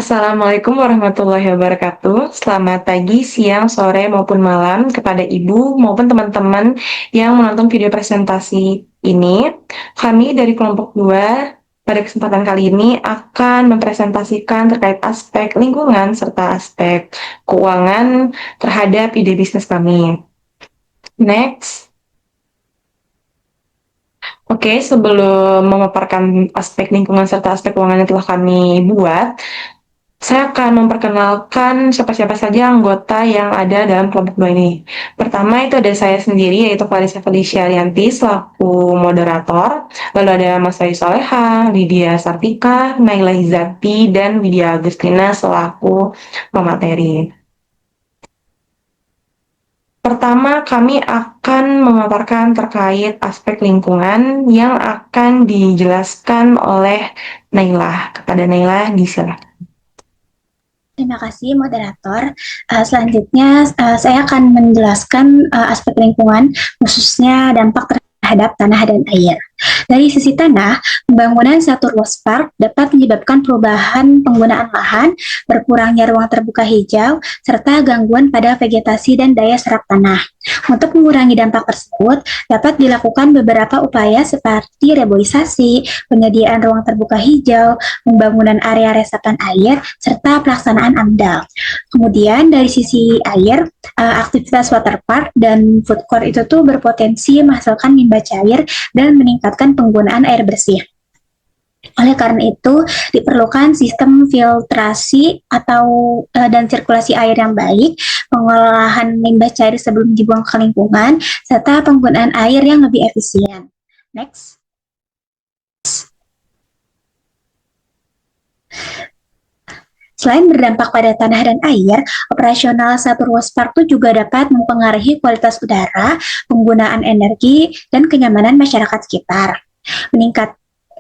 Assalamualaikum warahmatullahi wabarakatuh. Selamat pagi, siang, sore, maupun malam kepada Ibu maupun teman-teman yang menonton video presentasi ini. Kami dari kelompok 2 pada kesempatan kali ini akan mempresentasikan terkait aspek lingkungan serta aspek keuangan terhadap ide bisnis kami. Next. Oke, sebelum memaparkan aspek lingkungan serta aspek keuangan yang telah kami buat, saya akan memperkenalkan siapa-siapa saja anggota yang ada dalam kelompok 2 ini. Pertama itu ada saya sendiri, yaitu Clarissa Felicia Arianti selaku moderator. Lalu ada Mas Bayu Soleha, Lydia Sartika, Naila Hizati, dan Widya Agustina selaku pemateri. Pertama, kami akan memaparkan terkait aspek lingkungan yang akan dijelaskan oleh Naila. Kepada Naila, disilakan. Terima kasih moderator. Selanjutnya saya akan menjelaskan aspek lingkungan, khususnya dampak terhadap tanah dan air. Dari sisi tanah, pembangunan satu ruas park dapat menyebabkan perubahan penggunaan lahan, berkurangnya ruang terbuka hijau, serta gangguan pada vegetasi dan daya serap tanah. Untuk mengurangi dampak tersebut, dapat dilakukan beberapa upaya seperti reboisasi, penyediaan ruang terbuka hijau, pembangunan area resapan air, serta pelaksanaan AMDAL. Kemudian dari sisi air, aktivitas waterpark dan food court itu tuh berpotensi menghasilkan limbah cair dan meningkatkan penggunaan air bersih. Oleh karena itu, diperlukan sistem filtrasi dan sirkulasi air yang baik, pengolahan limbah cair sebelum dibuang ke lingkungan, serta penggunaan air yang lebih efisien. Next. Selain berdampak pada tanah dan air, operasional satu ruas park itu juga dapat mempengaruhi kualitas udara, penggunaan energi, dan kenyamanan masyarakat sekitar.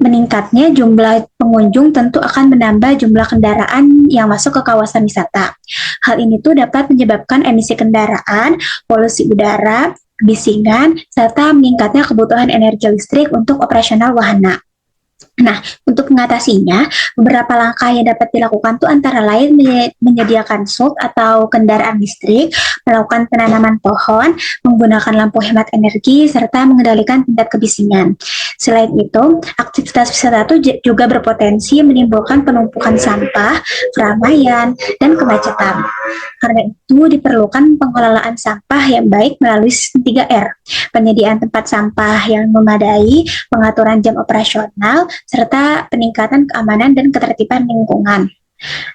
Meningkatnya jumlah pengunjung tentu akan menambah jumlah kendaraan yang masuk ke kawasan wisata. Hal ini tuh dapat menyebabkan emisi kendaraan, polusi udara, kebisingan, serta meningkatnya kebutuhan energi listrik untuk operasional wahana. Nah, untuk mengatasinya, beberapa langkah yang dapat dilakukan itu antara lain menyediakan sub atau kendaraan listrik, melakukan penanaman pohon, menggunakan lampu hemat energi, serta mengendalikan tingkat kebisingan. Selain itu, aktivitas wisata itu juga berpotensi menimbulkan penumpukan sampah, keramaian, dan kemacetan. Karena itu, diperlukan pengelolaan sampah yang baik melalui sistem 3R, penyediaan tempat sampah yang memadai, pengaturan jam operasional, serta peningkatan keamanan dan ketertiban lingkungan.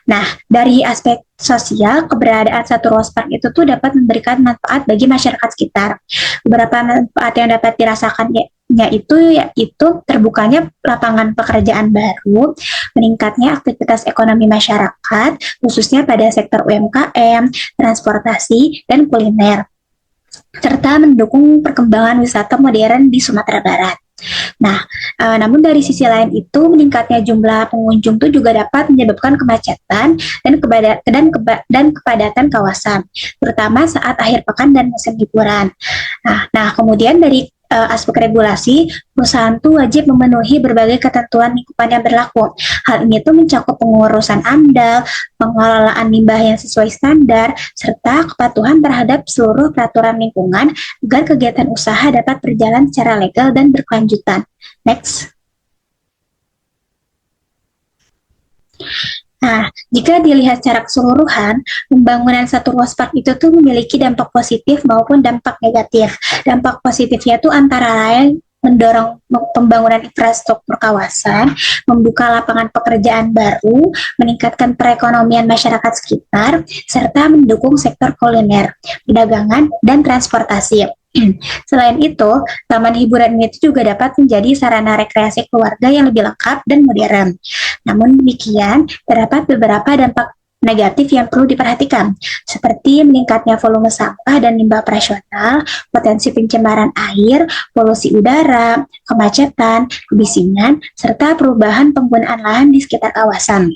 Nah, dari aspek sosial, keberadaan satu ruas park itu tuh dapat memberikan manfaat bagi masyarakat sekitar. Beberapa manfaat yang dapat dirasakannya yaitu terbukanya lapangan pekerjaan baru, meningkatnya aktivitas ekonomi masyarakat, khususnya pada sektor UMKM, transportasi, dan kuliner, serta mendukung perkembangan wisata modern di Sumatera Barat. Nah, namun dari sisi lain itu meningkatnya jumlah pengunjung itu juga dapat menyebabkan kemacetan dan kepadatan kawasan, terutama saat akhir pekan dan musim liburan. Nah, kemudian dari aspek regulasi, perusahaan itu wajib memenuhi berbagai ketentuan lingkungan yang berlaku. Hal ini tuh mencakup pengurusan AMDAL, pengelolaan limbah yang sesuai standar, serta kepatuhan terhadap seluruh peraturan lingkungan agar kegiatan usaha dapat berjalan secara legal dan berkelanjutan. Next. Nah, jika dilihat secara keseluruhan, pembangunan satu ruas park itu tuh memiliki dampak positif maupun dampak negatif. Dampak positifnya tuh antara lain mendorong pembangunan infrastruktur kawasan, membuka lapangan pekerjaan baru, meningkatkan perekonomian masyarakat sekitar, serta mendukung sektor kuliner, perdagangan, dan transportasi. Selain itu, taman hiburan ini juga dapat menjadi sarana rekreasi keluarga yang lebih lengkap dan modern. Namun demikian, terdapat beberapa dampak negatif yang perlu diperhatikan, seperti meningkatnya volume sampah dan limbah operasional, potensi pencemaran air, polusi udara, kemacetan, kebisingan, serta perubahan penggunaan lahan di sekitar kawasan.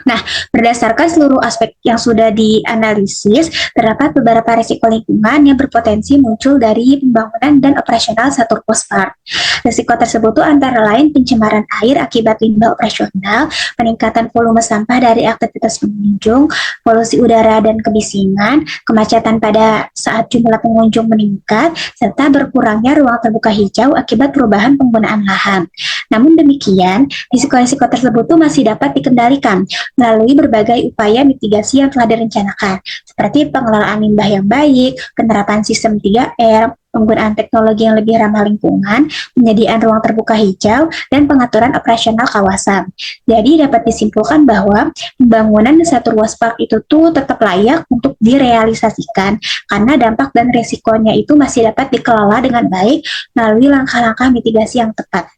Nah, berdasarkan seluruh aspek yang sudah dianalisis, terdapat beberapa risiko lingkungan yang berpotensi muncul dari pembangunan dan operasional satu park. Risiko tersebut itu antara lain pencemaran air akibat limbah operasional, peningkatan volume sampah dari aktivitas pengunjung, polusi udara dan kebisingan, kemacetan pada saat jumlah pengunjung meningkat, serta berkurangnya ruang terbuka hijau akibat perubahan penggunaan lahan. Namun demikian, risiko-risiko tersebut tuh masih dapat dikendalikan melalui berbagai upaya mitigasi yang telah direncanakan, seperti pengelolaan limbah yang baik, penerapan sistem 3R, penggunaan teknologi yang lebih ramah lingkungan, penyediaan ruang terbuka hijau, dan pengaturan operasional kawasan. Jadi dapat disimpulkan bahwa pembangunan satu ruas park itu tuh tetap layak untuk direalisasikan karena dampak dan resikonya itu masih dapat dikelola dengan baik melalui langkah-langkah mitigasi yang tepat.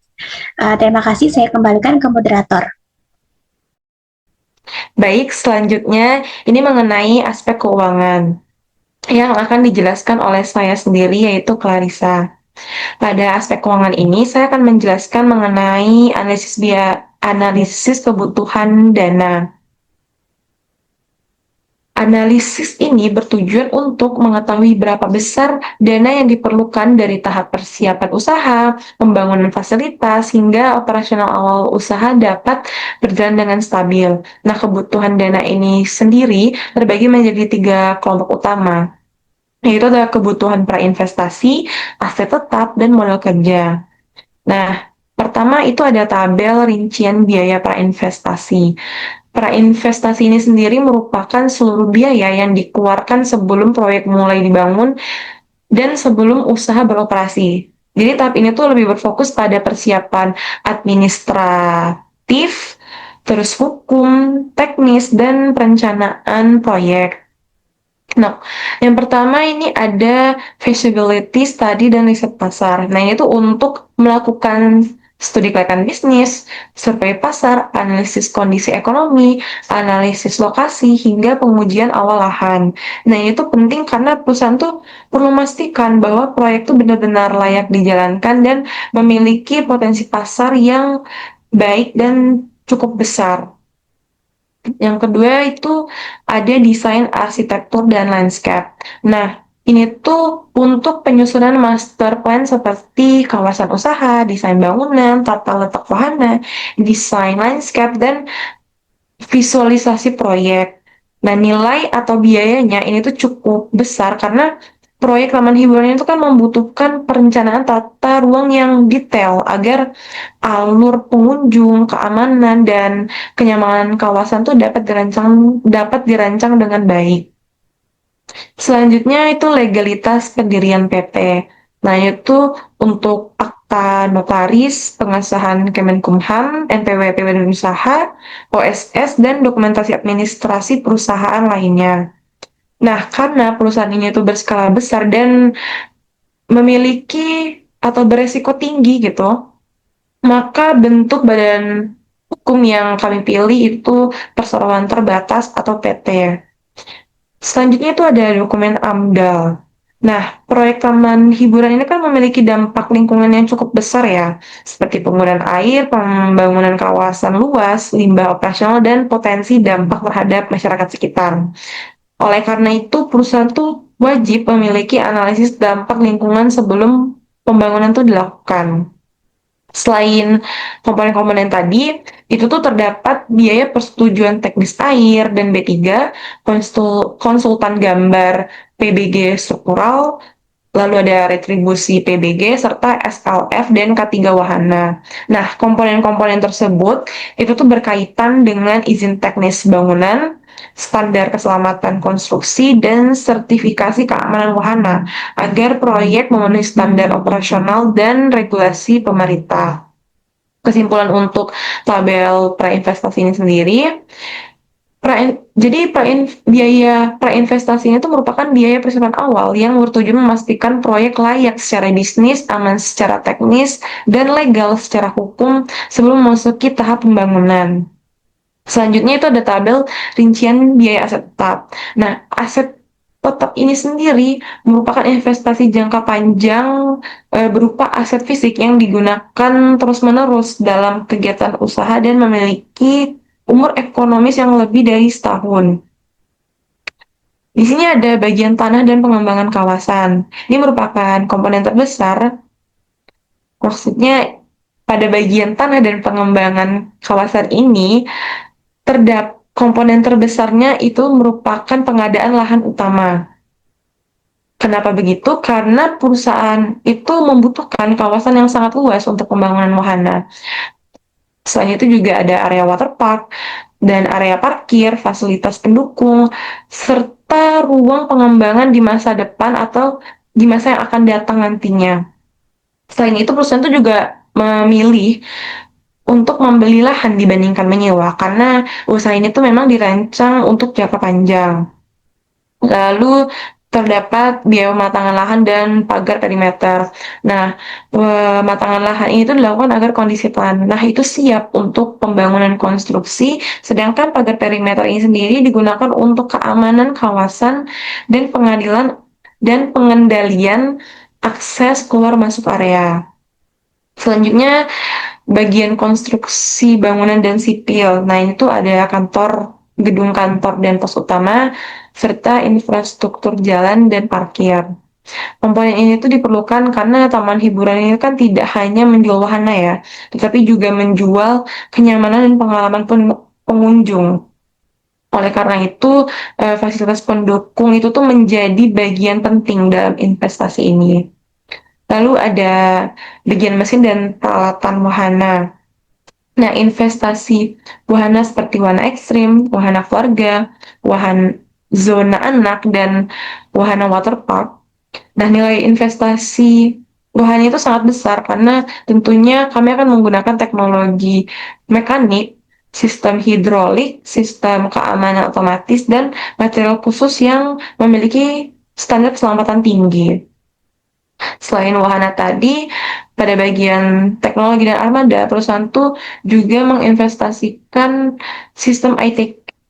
Terima kasih, saya kembalikan ke moderator. Baik, selanjutnya ini mengenai aspek keuangan yang akan dijelaskan oleh saya sendiri yaitu Clarissa. Pada aspek keuangan ini, saya akan menjelaskan mengenai analisis kebutuhan dana. Analisis ini bertujuan untuk mengetahui berapa besar dana yang diperlukan dari tahap persiapan usaha, pembangunan fasilitas, hingga operasional awal usaha dapat berjalan dengan stabil. Nah, kebutuhan dana ini sendiri terbagi menjadi 3 kelompok utama, yaitu ada kebutuhan prainvestasi, aset tetap, dan modal kerja. Nah, pertama itu ada tabel rincian biaya prainvestasi. Prainvestasi ini sendiri merupakan seluruh biaya yang dikeluarkan sebelum proyek mulai dibangun dan sebelum usaha beroperasi. Jadi tahap ini tuh lebih berfokus pada persiapan administratif, terus hukum, teknis, dan perencanaan proyek. Nah, yang pertama ini ada feasibility study dan riset pasar. Nah, ini tuh untuk melakukan studi kelayakan bisnis, survei pasar, analisis kondisi ekonomi, analisis lokasi, hingga pengujian awal lahan. Nah, ini tuh penting karena perusahaan tuh perlu memastikan bahwa proyek tuh benar-benar layak dijalankan dan memiliki potensi pasar yang baik dan cukup besar. Yang kedua itu ada desain arsitektur dan landscape. Nah, ini tuh untuk penyusunan master plan seperti kawasan usaha, desain bangunan, tata letak wahana, desain landscape, dan visualisasi proyek. Nah, nilai atau biayanya ini tuh cukup besar karena proyek taman hiburan itu kan membutuhkan perencanaan tata ruang yang detail agar alur pengunjung, keamanan, dan kenyamanan kawasan tuh dapat dirancang dengan baik. Selanjutnya itu legalitas pendirian PT. Nah, itu untuk akta notaris, pengesahan Kemenkumham, NPWP badan usaha, OSS, dan dokumentasi administrasi perusahaan lainnya. Nah, karena perusahaan ini itu berskala besar dan memiliki atau beresiko tinggi gitu, maka bentuk badan hukum yang kami pilih itu perseroan terbatas atau PT. Selanjutnya itu ada dokumen AMDAL. Nah, proyek taman hiburan ini kan memiliki dampak lingkungan yang cukup besar ya, seperti penggunaan air, pembangunan kawasan luas, limbah operasional, dan potensi dampak terhadap masyarakat sekitar. Oleh karena itu, perusahaan tuh wajib memiliki analisis dampak lingkungan sebelum pembangunan tuh dilakukan. Selain komponen-komponen tadi, itu tuh terdapat biaya persetujuan teknis air dan B3, konsultan gambar PBG struktural, lalu ada retribusi PBG, serta SLF dan K3 wahana. Nah, komponen-komponen tersebut itu tuh berkaitan dengan izin teknis bangunan, standar keselamatan konstruksi, dan sertifikasi keamanan wahana agar proyek memenuhi standar operasional dan regulasi pemerintah. Kesimpulan untuk tabel prainvestasi ini sendiri, jadi biaya prainvestasinya itu merupakan biaya persiapan awal yang bertujuan memastikan proyek layak secara bisnis, aman secara teknis, dan legal secara hukum sebelum memasuki tahap pembangunan. Selanjutnya itu ada tabel rincian biaya aset tetap. Nah, aset tetap ini sendiri merupakan investasi jangka panjang berupa aset fisik yang digunakan terus-menerus dalam kegiatan usaha dan memiliki umur ekonomis yang lebih dari setahun. Di sini ada bagian tanah dan pengembangan kawasan. Ini merupakan komponen terbesar, maksudnya pada bagian tanah dan pengembangan kawasan ini, komponen terbesarnya itu merupakan pengadaan lahan utama. Kenapa begitu? Karena perusahaan itu membutuhkan kawasan yang sangat luas untuk pembangunan wahana. Selain itu juga ada area waterpark dan area parkir, fasilitas pendukung, serta ruang pengembangan di masa depan atau di masa yang akan datang nantinya. Selain itu, perusahaan itu juga memilih untuk membeli lahan dibandingkan menyewa karena usaha ini tuh memang dirancang untuk jangka panjang. Lalu terdapat biaya pematangan lahan dan pagar perimeter. Nah, pematangan lahan ini itu dilakukan agar kondisi tanah itu siap untuk pembangunan konstruksi, sedangkan pagar perimeter ini sendiri digunakan untuk keamanan kawasan dan pengendalian akses keluar masuk area. Selanjutnya, bagian konstruksi bangunan dan sipil. Nah, ini tuh ada gedung kantor dan pos utama, serta infrastruktur jalan dan parkir. Komponen ini tuh diperlukan karena taman hiburan ini kan tidak hanya menjual wahana ya, tetapi juga menjual kenyamanan dan pengalaman pengunjung. Oleh karena itu, fasilitas pendukung itu tuh menjadi bagian penting dalam investasi ini. Lalu ada bagian mesin dan peralatan wahana. Nah, investasi wahana seperti wahana ekstrim, wahana keluarga, wahana zona anak, dan wahana waterpark. Nah, nilai investasi wahana itu sangat besar karena tentunya kami akan menggunakan teknologi mekanik, sistem hidrolik, sistem keamanan otomatis, dan material khusus yang memiliki standar keselamatan tinggi. Selain wahana tadi, pada bagian teknologi dan armada, perusahaan itu juga menginvestasikan sistem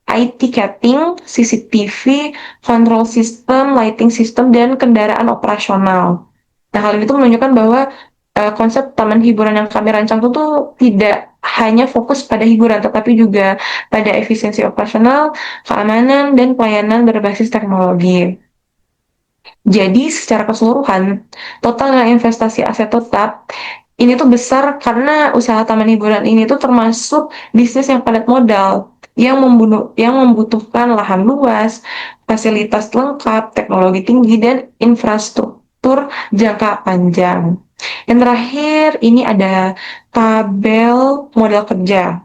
ticketing, CCTV, control system, lighting system, dan kendaraan operasional. Nah, hal ini tuh menunjukkan bahwa konsep taman hiburan yang kami rancang itu tuh tidak hanya fokus pada hiburan, tetapi juga pada efisiensi operasional, keamanan, dan pelayanan berbasis teknologi. Jadi secara keseluruhan, total nilai investasi aset tetap ini tuh besar karena usaha taman hiburan ini tuh termasuk bisnis yang padat modal, yang membutuhkan lahan luas, fasilitas lengkap, teknologi tinggi, dan infrastruktur jangka panjang. Yang terakhir, ini ada tabel modal kerja.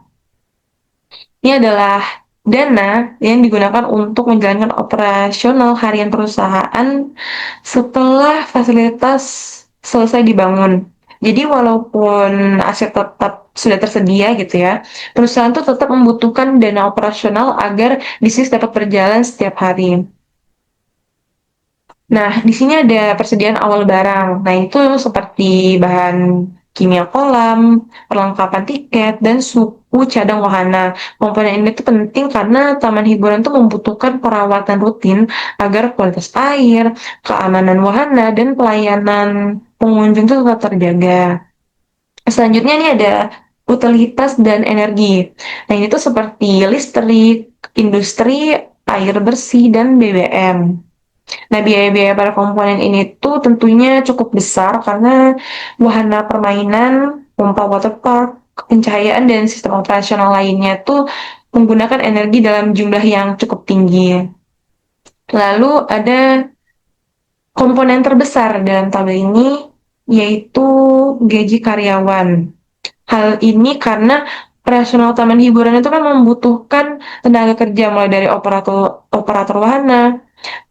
Ini adalah dana yang digunakan untuk menjalankan operasional harian perusahaan setelah fasilitas selesai dibangun. Jadi walaupun aset tetap sudah tersedia gitu ya, perusahaan tuh tetap membutuhkan dana operasional agar bisnis dapat berjalan setiap hari. Nah, di sini ada persediaan awal barang. Nah, itu seperti bahan kimia kolam, perlengkapan tiket, dan suku cadang wahana. Komponen ini tuh penting karena taman hiburan tuh membutuhkan perawatan rutin agar kualitas air, keamanan wahana, dan pelayanan pengunjung itu tetap terjaga. Selanjutnya ini ada utilitas dan energi. Nah, ini tuh seperti listrik, industri, air bersih, dan BBM. Nah, biaya-biaya pada komponen ini tuh tentunya cukup besar karena wahana permainan, pompa waterpark, pencahayaan, dan sistem operasional lainnya tuh menggunakan energi dalam jumlah yang cukup tinggi. Lalu ada komponen terbesar dalam tabel ini yaitu gaji karyawan. Hal ini karena operasional taman hiburan itu kan membutuhkan tenaga kerja mulai dari operator wahana,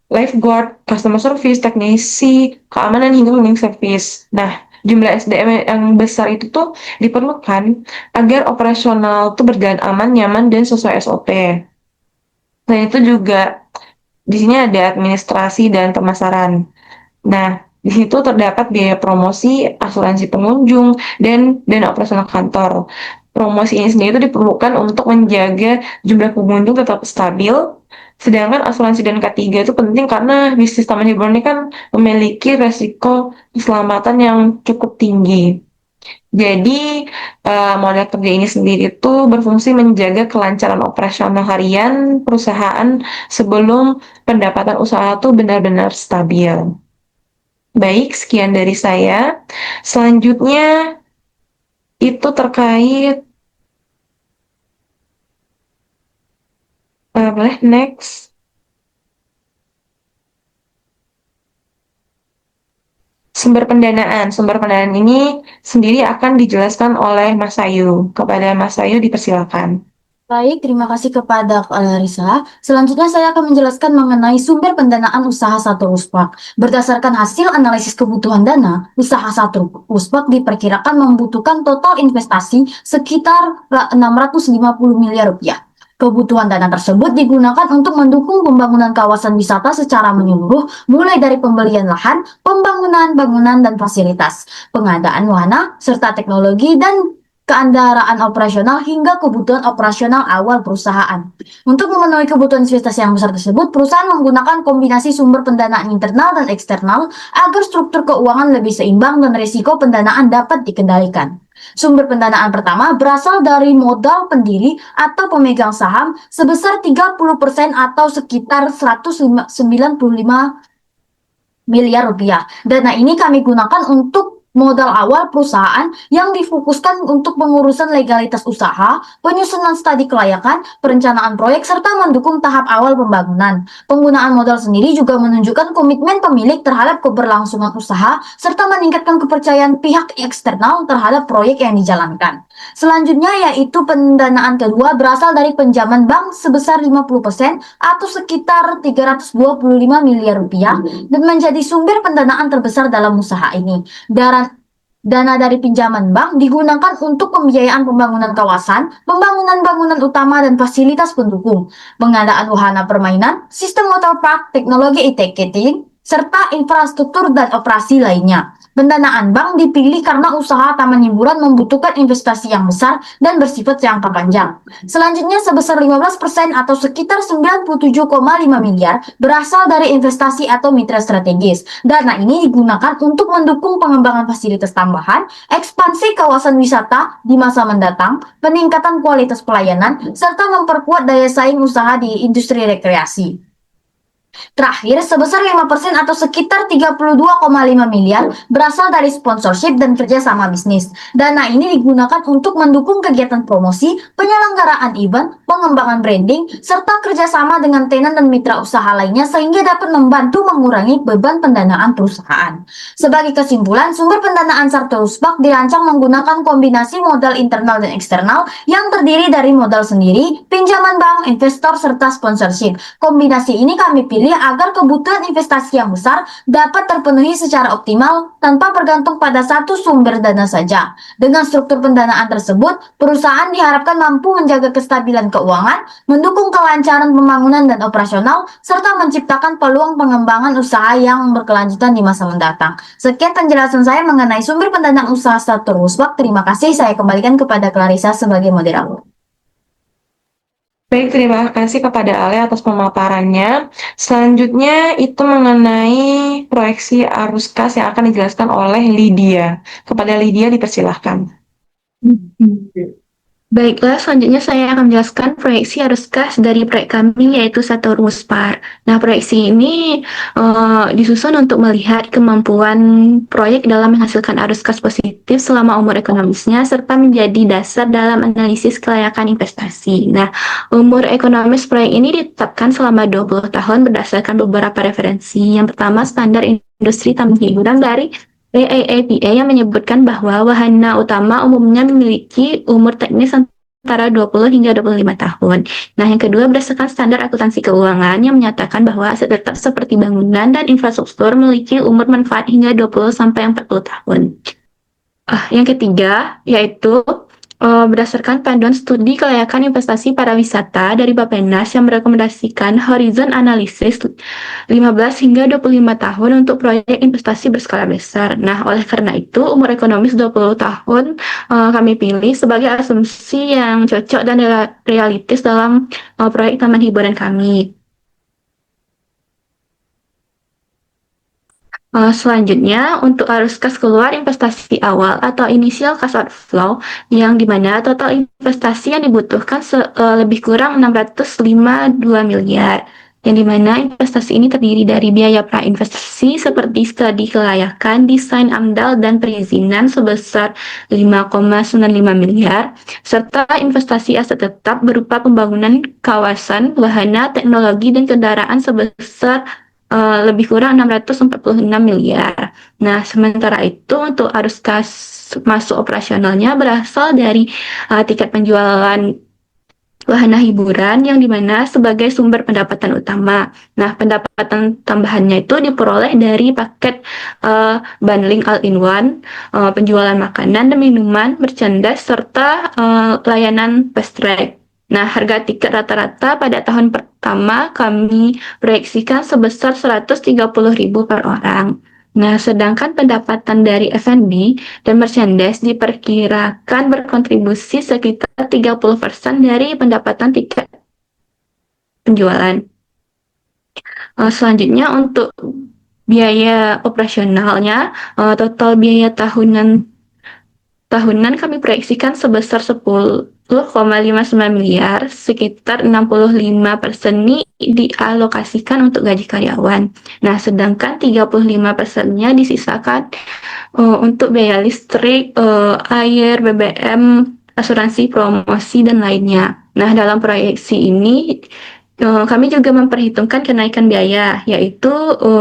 lifeguard, customer service, teknisi, keamanan hingga cleaning service. Nah, jumlah SDM yang besar itu tuh diperlukan agar operasional tuh berjalan aman, nyaman, dan sesuai SOP. Nah, itu juga di sini ada administrasi dan pemasaran. Nah, di situ terdapat biaya promosi, asuransi pengunjung, dan operasional kantor. Promosi ini sendiri itu diperlukan untuk menjaga jumlah pengunjung tetap stabil, sedangkan asuransi dan K3 itu penting karena bisnis taman hiburan ini kan memiliki resiko keselamatan yang cukup tinggi. Jadi, model kerja ini sendiri itu berfungsi menjaga kelancaran operasional harian perusahaan sebelum pendapatan usaha tuh benar-benar stabil. Baik, sekian dari saya. Selanjutnya itu terkait, boleh next. Sumber pendanaan ini sendiri akan dijelaskan oleh Mas Ayu. Kepada Mas Ayu dipersilakan. Baik, terima kasih kepada Larissa. Selanjutnya saya akan menjelaskan mengenai sumber pendanaan usaha satu Uspak. Berdasarkan hasil analisis kebutuhan dana, usaha satu Uspak diperkirakan membutuhkan total investasi sekitar 650 miliar rupiah. Kebutuhan dana tersebut digunakan untuk mendukung pembangunan kawasan wisata secara menyeluruh, mulai dari pembelian lahan, pembangunan bangunan dan fasilitas, pengadaan wahana, serta teknologi dan keandaraan operasional hingga kebutuhan operasional awal perusahaan. Untuk memenuhi kebutuhan investasi yang besar tersebut, perusahaan menggunakan kombinasi sumber pendanaan internal dan eksternal agar struktur keuangan lebih seimbang dan risiko pendanaan dapat dikendalikan. Sumber pendanaan pertama berasal dari modal pendiri atau pemegang saham sebesar 30% atau sekitar 195 miliar rupiah. Dana ini kami gunakan untuk modal awal perusahaan yang difokuskan untuk pengurusan legalitas usaha, penyusunan studi kelayakan, perencanaan proyek, serta mendukung tahap awal pembangunan. Penggunaan modal sendiri juga menunjukkan komitmen pemilik terhadap keberlangsungan usaha, serta meningkatkan kepercayaan pihak eksternal terhadap proyek yang dijalankan. Selanjutnya yaitu pendanaan kedua berasal dari pinjaman bank sebesar 50% atau sekitar 325 miliar rupiah dan menjadi sumber pendanaan terbesar dalam usaha ini. Dana dari pinjaman bank digunakan untuk pembiayaan pembangunan kawasan, pembangunan bangunan utama dan fasilitas pendukung, pengadaan wahana permainan, sistem waterpark, teknologi e-ticketing, serta infrastruktur dan operasi lainnya. Pendanaan bank dipilih karena usaha taman hiburan membutuhkan investasi yang besar dan bersifat jangka panjang. Selanjutnya sebesar 15% atau sekitar 97,5 miliar berasal dari investasi atau mitra strategis. Dana ini digunakan untuk mendukung pengembangan fasilitas tambahan, ekspansi kawasan wisata di masa mendatang, peningkatan kualitas pelayanan, serta memperkuat daya saing usaha di industri rekreasi. Terakhir, sebesar 5% atau sekitar 32,5 miliar berasal dari sponsorship dan kerjasama bisnis. Dana ini digunakan untuk mendukung kegiatan promosi, penyelenggaraan event, pengembangan branding, serta kerjasama dengan tenan dan mitra usaha lainnya sehingga dapat membantu mengurangi beban pendanaan perusahaan. Sebagai kesimpulan, sumber pendanaan Sartorusbak dirancang menggunakan kombinasi modal internal dan eksternal yang terdiri dari modal sendiri, pinjaman bank, investor, serta sponsorship. Kombinasi ini kami pilih agar kebutuhan investasi yang besar dapat terpenuhi secara optimal tanpa bergantung pada satu sumber dana saja. Dengan struktur pendanaan tersebut, perusahaan diharapkan mampu menjaga kestabilan keuangan, mendukung kelancaran pembangunan dan operasional, serta menciptakan peluang pengembangan usaha yang berkelanjutan di masa mendatang. Sekian penjelasan saya mengenai sumber pendanaan usaha Starter Usbak. Terima kasih, saya kembalikan kepada Clarissa sebagai moderator. Baik, terima kasih kepada Ale atas pemaparannya. Selanjutnya itu mengenai proyeksi arus kas yang akan dijelaskan oleh Lydia. Kepada Lydia dipersilahkan. Baiklah, selanjutnya saya akan menjelaskan proyeksi arus kas dari proyek kami yaitu Satu Ruspar. Nah, proyeksi ini disusun untuk melihat kemampuan proyek dalam menghasilkan arus kas positif selama umur ekonomisnya serta menjadi dasar dalam analisis kelayakan investasi. Nah, umur ekonomis proyek ini ditetapkan selama 20 tahun berdasarkan beberapa referensi. Yang pertama, standar industri taman hiburan dari AAAPA yang menyebutkan bahwa wahana utama umumnya memiliki umur teknis antara 20 hingga 25 tahun. Nah, yang kedua berdasarkan standar akuntansi keuangan yang menyatakan bahwa aset tetap seperti bangunan dan infrastruktur memiliki umur manfaat hingga 20 sampai 40 tahun. Yang ketiga yaitu berdasarkan panduan studi kelayakan investasi pariwisata dari Bappenas yang merekomendasikan horizon analisis 15 hingga 25 tahun untuk proyek investasi berskala besar. Nah, oleh karena itu umur ekonomis 20 tahun kami pilih sebagai asumsi yang cocok dan realistis dalam proyek taman hiburan kami. Selanjutnya, untuk arus kas keluar investasi awal atau initial cash outflow, yang dimana total investasi yang dibutuhkan lebih kurang 652 miliar. Yang dimana investasi ini terdiri dari biaya prainvestasi seperti studi kelayakan, desain AMDAL, dan perizinan sebesar 5,95 miliar, serta investasi aset tetap berupa pembangunan kawasan, wahana, teknologi, dan kendaraan sebesar lebih kurang 646 miliar. Nah, sementara itu untuk arus kas masuk operasionalnya berasal dari tiket penjualan wahana hiburan yang dimana sebagai sumber pendapatan utama. Nah, pendapatan tambahannya itu diperoleh dari paket bundling all-in-one, penjualan makanan dan minuman, merchandise, serta layanan fast track. Nah, harga tiket rata-rata pada tahun pertama kami proyeksikan sebesar 130.000 per orang. Nah, sedangkan pendapatan dari F&B dan merchandise diperkirakan berkontribusi sekitar 30% dari pendapatan tiket penjualan. Selanjutnya untuk biaya operasionalnya, total biaya tahunan kami proyeksikan sebesar 10,59 miliar, sekitar 65% ini dialokasikan untuk gaji karyawan. Nah, sedangkan 35%-nya disisakan untuk biaya listrik, air, BBM, asuransi, promosi, dan lainnya. Nah, dalam proyeksi ini kami juga memperhitungkan kenaikan biaya, yaitu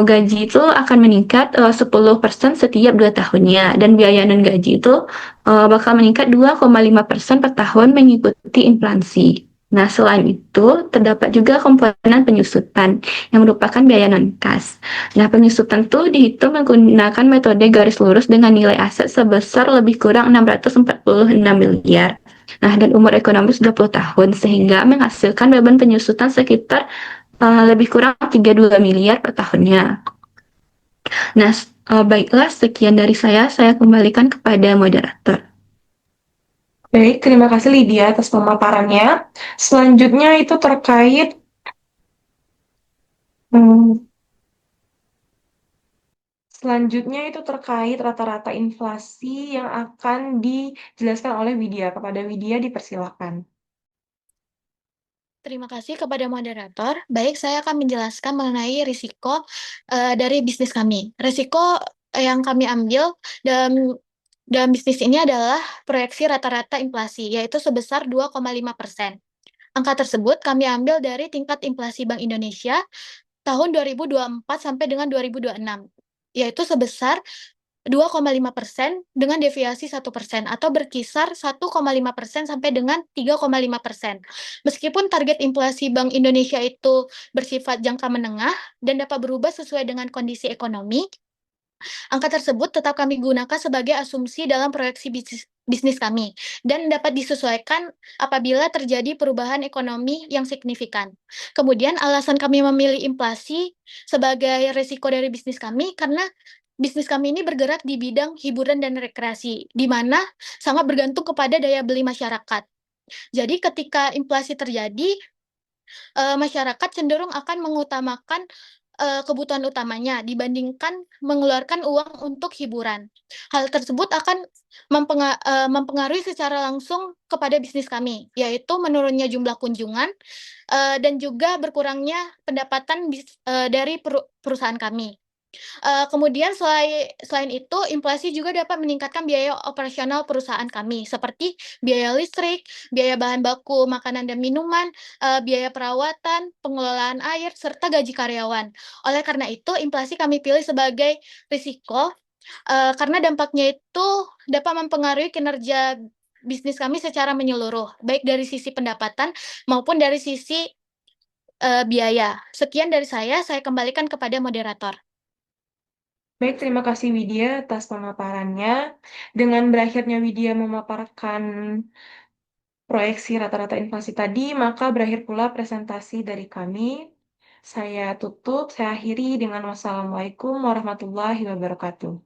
gaji itu akan meningkat 10% setiap 2 tahunnya, dan biaya non-gaji itu bakal meningkat 2,5% per tahun mengikuti inflasi. Nah, selain itu, terdapat juga komponen penyusutan yang merupakan biaya non-kas. Nah, penyusutan itu dihitung menggunakan metode garis lurus dengan nilai aset sebesar lebih kurang 646 miliar. Nah, dan umur ekonomis 20 tahun, sehingga menghasilkan beban penyusutan sekitar lebih kurang 32 miliar per tahunnya. Nah, baiklah, sekian dari saya kembalikan kepada moderator. Baik, terima kasih Lydia atas pemaparannya. Selanjutnya itu terkait hmm, rata-rata inflasi yang akan dijelaskan oleh Widya. Kepada Widya dipersilakan. Terima kasih kepada moderator. Baik, saya akan menjelaskan mengenai risiko dari bisnis kami. Risiko yang kami ambil dalam bisnis ini adalah proyeksi rata-rata inflasi, yaitu sebesar 2,5%. Angka tersebut kami ambil dari tingkat inflasi Bank Indonesia tahun 2024 sampai dengan 2026, yaitu sebesar 2,5% dengan deviasi 1% atau berkisar 1,5% sampai dengan 3,5%. Meskipun target inflasi Bank Indonesia itu bersifat jangka menengah dan dapat berubah sesuai dengan kondisi ekonomi, angka tersebut tetap kami gunakan sebagai asumsi dalam proyeksi bisnis kami dan dapat disesuaikan apabila terjadi perubahan ekonomi yang signifikan. Kemudian alasan kami memilih inflasi sebagai risiko dari bisnis kami karena bisnis kami ini bergerak di bidang hiburan dan rekreasi, di mana sangat bergantung kepada daya beli masyarakat. Jadi ketika inflasi terjadi, masyarakat cenderung akan mengutamakan kebutuhan utamanya dibandingkan mengeluarkan uang untuk hiburan. Hal tersebut akan mempengaruhi secara langsung kepada bisnis kami, yaitu menurunnya jumlah kunjungan dan juga berkurangnya pendapatan dari perusahaan kami. Kemudian selain itu, inflasi juga dapat meningkatkan biaya operasional perusahaan kami, seperti biaya listrik, biaya bahan baku makanan dan minuman, biaya perawatan, pengelolaan air, serta gaji karyawan. Oleh karena itu, inflasi kami pilih sebagai risiko, karena dampaknya itu dapat mempengaruhi kinerja bisnis kami secara menyeluruh, baik dari sisi pendapatan maupun dari sisi biaya. Sekian dari saya kembalikan kepada moderator. Baik, terima kasih Widya atas pemaparannya. Dengan berakhirnya Widya memaparkan proyeksi rata-rata inflasi tadi, maka berakhir pula presentasi dari kami. Saya tutup, saya akhiri dengan wassalamualaikum warahmatullahi wabarakatuh.